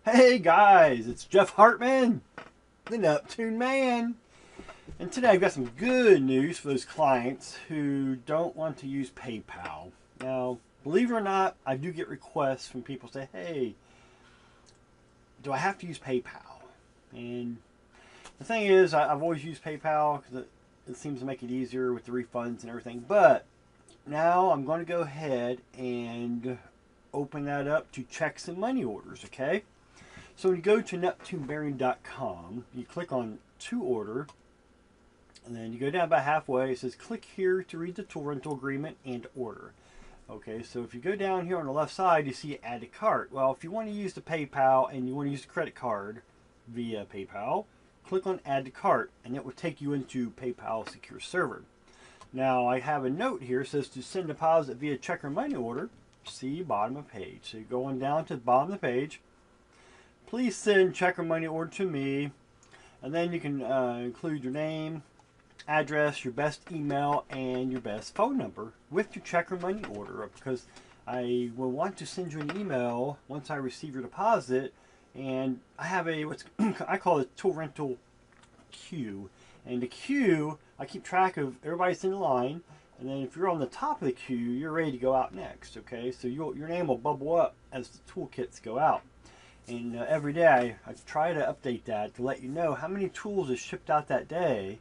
Hey guys, it's Jeff Hartman, the Neptune Man. And today I've got some good news for those clients who don't want to use PayPal. Now, believe it or not, I do get requests from people say, hey, do I have to use PayPal? And the thing is, I've always used PayPal because it seems to make it easier with the refunds and everything. But now I'm going to go ahead and open that up to checks and money orders, okay? So when you go to NeptuneBearing.com, you click on To Order, and then you go down about halfway. It says click here to read the tool rental agreement and order. Okay, so if you go down here on the left side, you see Add to Cart. Well, if you want to use the PayPal and you want to use the credit card via PayPal, click on Add to Cart, and it will take you into PayPal Secure Server. Now, I have a note here that says to send deposit via check or money order, see bottom of page. So you go on down to the bottom of the page. Please send check or money order to me, and then you can include your name, address, your best email, and your best phone number with your check or money order, because I will want to send you an email once I receive your deposit. And I have a what's I call it tool rental queue, and the queue, I keep track of everybody's in line, and then if you're on the top of the queue, you're ready to go out next. Okay, so your name will bubble up as the toolkits go out. And every day I try to update that to let you know how many tools is shipped out that day.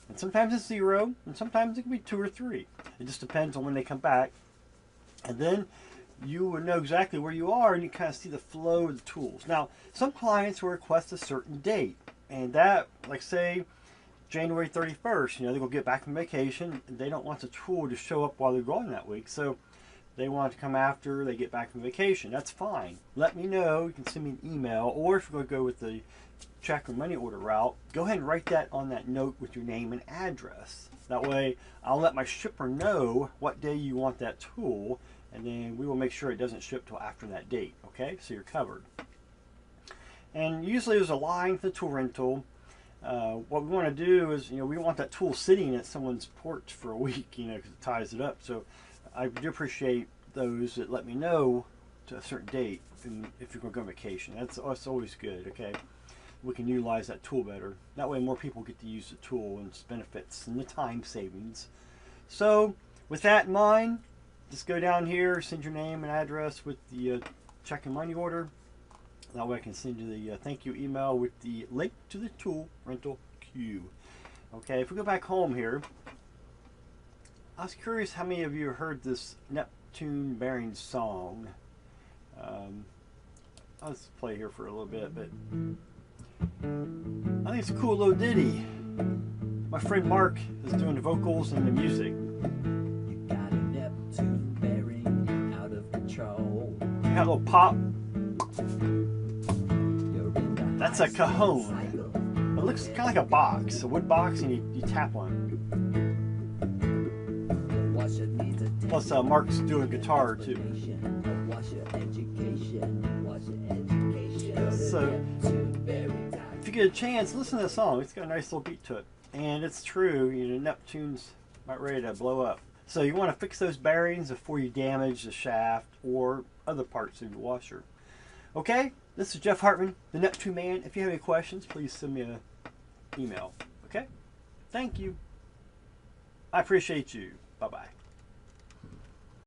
And sometimes it's 0, and sometimes it can be 2 or 3. It just depends on when they come back. And then you will know exactly where you are, and you kind of see the flow of the tools. Now, some clients will request a certain date, and that, like say, January 31st, they're going to get back from vacation, and they don't want the tool to show up while they're gone that week. So they want to come after they get back from vacation. That's fine. Let me know. You can send me an email, or if you're going to go with the check or money order route, go ahead and write that on that note with your name and address. That way, I'll let my shipper know what day you want that tool, and then we will make sure it doesn't ship till after that date. Okay, so you're covered. And usually there's a line for the tool rental. What we want to do is, we want that tool sitting at someone's porch for a week, because it ties it up. So I do appreciate those that let me know to a certain date, and if you're going to go on vacation. That's always good, okay? We can utilize that tool better. That way more people get to use the tool and its benefits and the time savings. So with that in mind, just go down here, send your name and address with the check and money order. That way I can send you the thank you email with the link to the tool rental queue. Okay, if we go back home here, I was curious how many of you heard this Neptune Bearing song. I'll just play here for a little bit, but I think it's a cool little ditty. My friend Mark is doing the vocals and the music. You got a Neptune bearing out of control. You got a little pop. That's a cajon. It looks kind of like a box, a wood box, and you tap on it. Plus, Mark's doing guitar too. So, if you get a chance, listen to the song. It's got a nice little beat to it, and it's true. Neptune's about ready to blow up. So you want to fix those bearings before you damage the shaft or other parts of your washer. Okay, this is Jeff Hartman, the Neptune Man. If you have any questions, please send me an email. Okay, thank you. I appreciate you. Bye-bye.